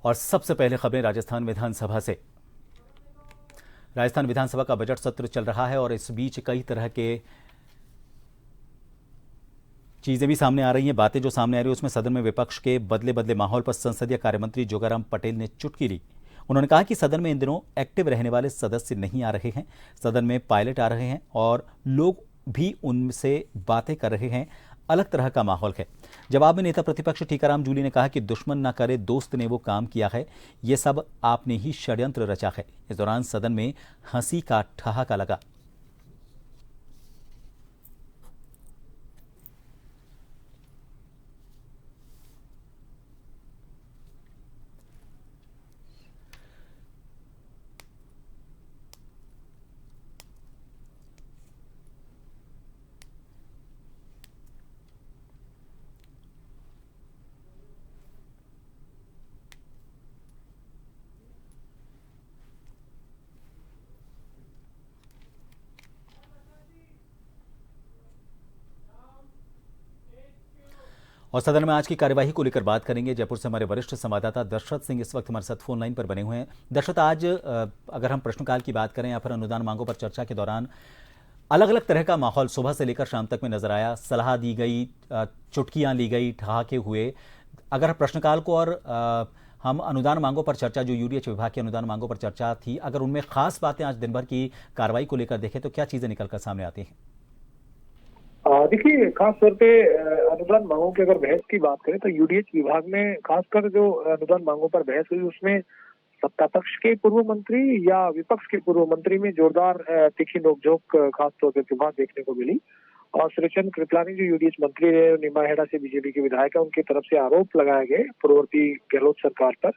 और सबसे पहले खबरें राजस्थान विधानसभा से। राजस्थान विधानसभा का बजट सत्र चल रहा है और इस बीच कई तरह के चीजें भी सामने आ रही हैं। बातें जो सामने आ रही है उसमें सदन में विपक्ष के बदले बदले माहौल पर संसदीय कार्यमंत्री जोगाराम पटेल ने चुटकी ली। उन्होंने कहा कि सदन में इन दिनों एक्टिव रहने वाले सदस्य नहीं आ रहे हैं, सदन में पायलट आ रहे हैं और लोग भी उनसे बातें कर रहे हैं। अलग तरह का माहौल है। जवाब में नेता प्रतिपक्ष टीकाराम जूली ने कहा कि दुश्मन ना करे दोस्त ने वो काम किया है, ये सब आपने ही षड्यंत्र रचा है। इस दौरान सदन में हंसी का ठहाका लगा। और सदन में आज की कार्यवाही को लेकर बात करेंगे। जयपुर से हमारे वरिष्ठ संवाददाता दशरथ सिंह इस वक्त हमारे साथ फोन लाइन पर बने हुए हैं। दशरथ, आज अगर हम प्रश्नकाल की बात करें या फिर अनुदान मांगों पर चर्चा के दौरान अलग अलग तरह का माहौल सुबह से लेकर शाम तक में नजर आया। सलाह दी गई, चुटकियां ली गई, ठहाके हुए। अगर प्रश्नकाल को और हम अनुदान मांगों पर चर्चा, जो यूडीएच विभाग की अनुदान मांगों पर चर्चा थी, अगर उनमें खास बातें आज दिन भर की कार्रवाई को लेकर देखें तो क्या चीजें निकलकर सामने आती हैं? देखिए, खास तौर पे अनुदान मांगों की अगर बहस की बात करें तो यूडीएच विभाग में खासकर जो अनुदान मांगों पर बहस हुई उसमें सत्ता पक्ष के पूर्व मंत्री या विपक्ष के पूर्व मंत्री में जोरदार तीखी नोकझोंक खास तौर पे विवाद देखने को मिली। और श्रीचंद कृपलानी जो यूडीएच मंत्री रहे, निमाहेड़ा से बीजेपी के विधायक है, उनकी तरफ से आरोप लगाए गए पूर्ववर्ती गहलोत सरकार पर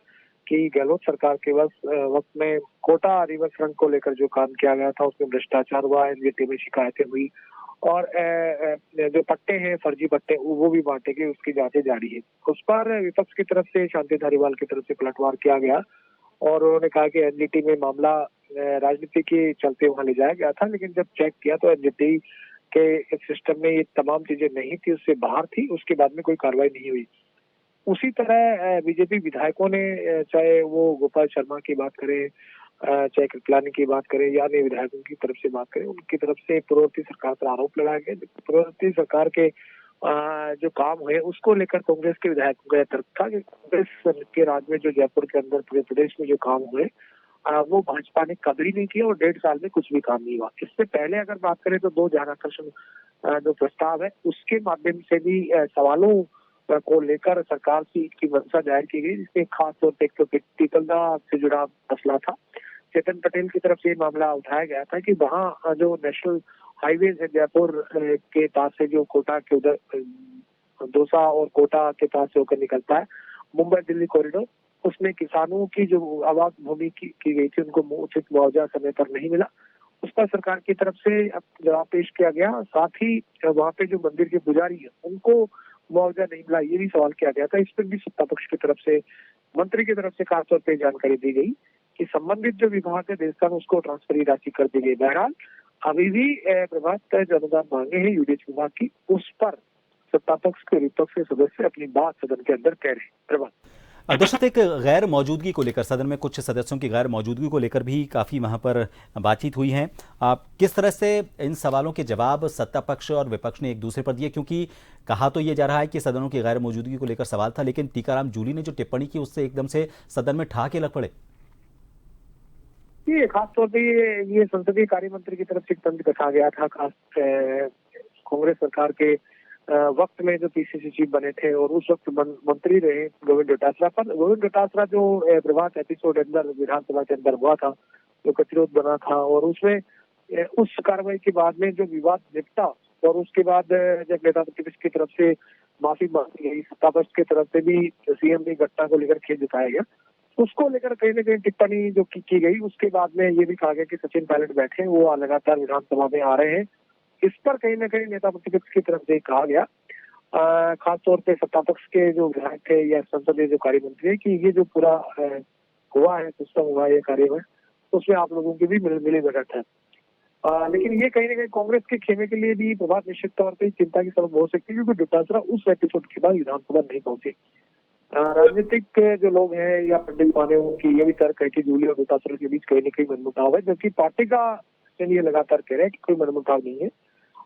कि गहलोत सरकार के वक्त में कोटा रिवर फ्रंट को लेकर जो काम किया गया था उसमें भ्रष्टाचार हुआ, एनजीटी में शिकायतें हुई और जो पट्टे हैं, फर्जी पट्टे, वो भी बांटे गए, उसकी जांचें जारी है। उस पर विपक्ष की तरफ से शांति धारीवाल की तरफ से पलटवार किया गया और उन्होंने कहा कि एनजीटी में मामला राजनीति के चलते वहां ले जाया गया था, लेकिन जब चेक किया तो एनजीटी के सिस्टम में ये तमाम चीजें नहीं थी, उससे बाहर थी। उसके बाद में कोई कार्रवाई नहीं हुई। उसी तरह बीजेपी विधायकों ने, चाहे वो गोपाल शर्मा की बात करें, चाहे कृपलानी की बात करें या अन्य विधायकों की तरफ से बात करें, उनकी तरफ से पूर्ववर्ती सरकार पर आरोप लगाए गए। पूर्ववर्ती सरकार के जो काम हुए उसको लेकर कांग्रेस के विधायकों का यह तर्क था कि कांग्रेस के राज में जो जयपुर के अंदर पूरे प्रदेश में जो काम हुए वो भाजपा ने कदर ही नहीं किया और 1.5 साल में कुछ भी काम नहीं हुआ। इससे पहले अगर बात करें तो 2 ध्यानाकर्षण जो प्रस्ताव है उसके माध्यम से भी सवालों को लेकर सरकार की मंशा जाहिर की गई, जिसमें खास तौर पर एक तो टिकलदा से जुड़ा मसला था। चेतन पटेल की तरफ से ये मामला उठाया गया था कि वहाँ जो नेशनल हाईवेज है जयपुर के पास से जो कोटा के उधर दौसा और कोटा के पास से होकर निकलता है, मुंबई दिल्ली कॉरिडोर, उसमें किसानों की जो आवास भूमि की गई थी उनको उचित मुआवजा समय पर नहीं मिला। उस पर सरकार की तरफ से अब जवाब पेश किया गया। साथ ही वहाँ पे जो मंदिर के पुजारी है उनको मुआवजा नहीं मिला, ये भी सवाल किया गया था। इस पर भी सत्ता पक्ष की तरफ से, मंत्री की तरफ से खासतौर पर जानकारी दी गई कि संबंधित जो विभाग है देवस्थान उसको ट्रांसफर राशि कर दी गई। बहरहाल अभी भी प्रभात जो अनुदान मांगे हैं यूडीएच विभाग की, उस पर सत्ता पक्ष के विपक्ष के सदस्य अपनी बात सदन के अंदर कह रहे हैं। प्रभात दशरथ, एक गैर मौजूदगी को लेकर, सदन में कुछ सदस्यों की गैर मौजूदगी को लेकर भी काफ़ी वहाँ पर बातचीत हुई है। आप किस तरह से इन सवालों के जवाब सत्ता पक्ष और विपक्ष ने एक दूसरे पर दिए? क्योंकि कहा तो ये जा रहा है कि सदनों की गैर मौजूदगी को लेकर सवाल था, लेकिन टीकाराम जूली ने जो टिप्पणी की उससे एकदम से सदन में ठहाके लग पड़े। ये खासतौर पर ये संसदीय कार्य मंत्री की तरफ से तंत्र कसा गया था। खास कांग्रेस सरकार के वक्त में जो पीसीसी चीफ बने थे और उस वक्त मंत्री रहे गोविंद डोटासरा पर। गोविंद डोटासरा जो प्रभात एपिसोड अंदर विधानसभा के अंदर हुआ था, जो गतिरोध बना था, और उसमें उस कार्रवाई के बाद में जो विवाद निपटा और उसके बाद जब नेता प्रतिपक्ष की तरफ से माफी मांगी गई, सत्ता पक्ष की तरफ से भी सीएम की घटना को लेकर खेद जताया गया, उसको लेकर कहीं ना कहीं टिप्पणी जो की गई। उसके बाद में ये भी कहा गया कि सचिन पायलट बैठे हैं, वो लगातार विधानसभा में आ रहे हैं। इस पर कहीं ना कहीं नेता प्रतिपक्ष की तरफ से कहा गया, खासतौर पे सत्ता पक्ष के जो विधायक थे या संसदीय जो कार्य मंत्री है, कि ये जो पूरा हुआ है, सिस्टम हुआ है, ये कार्य है, उसमें आप लोगों की भी मिली भगत है। लेकिन ये कहीं ना कहीं कांग्रेस के खेमे के लिए भी प्रभाव निश्चित तौर पर चिंता की सबब हो सकती है, क्योंकि डोटासरा उस एपिसोड के बाद विधानसभा नहीं पहुंचे। राजनीतिक जो लोग हैं या पंडित माने उनकी ये भी तर्क है कि जूली और मुतासर के बीच कहीं न कहीं मनमुटाव है, जबकि पार्टी का ये लगातार कह रहे हैं कि कोई मनमुटाव नहीं है।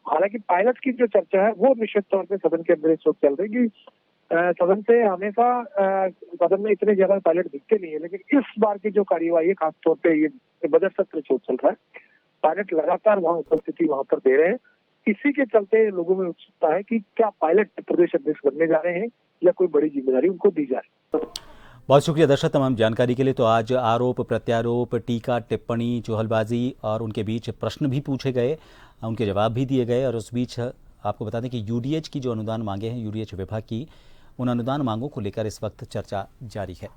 हालांकि पायलट की जो चर्चा है वो निश्चित तौर पे सदन के अंदर इस वक्त चल रही है कि सदन से हमेशा सदन में इतने ज्यादा पायलट दिखते नहीं है, लेकिन इस बार की जो कार्यवाही है खासतौर पे ये बजट सत्र जो चल रहा है, पायलट लगातार वहाँ उपस्थिति वहां पर दे रहे हैं। इसी के चलते लोगों में उत्सुकता है कि क्या पायलट प्रदेश अध्यक्ष बनने जा रहे हैं या कोई बड़ी जिम्मेदारी उनको दी जा रही है। बहुत शुक्रिया दर्शक तमाम जानकारी के लिए। तो आज आरोप प्रत्यारोप, टीका टिप्पणी, चुहलबाजी और उनके बीच प्रश्न भी पूछे गए, उनके जवाब भी दिए गए। और उस बीच आपको बता दें कि यूडीएच की जो अनुदान मांगे हैं, यूडीएच विभाग की, उन अनुदान मांगों को लेकर इस वक्त चर्चा जारी है।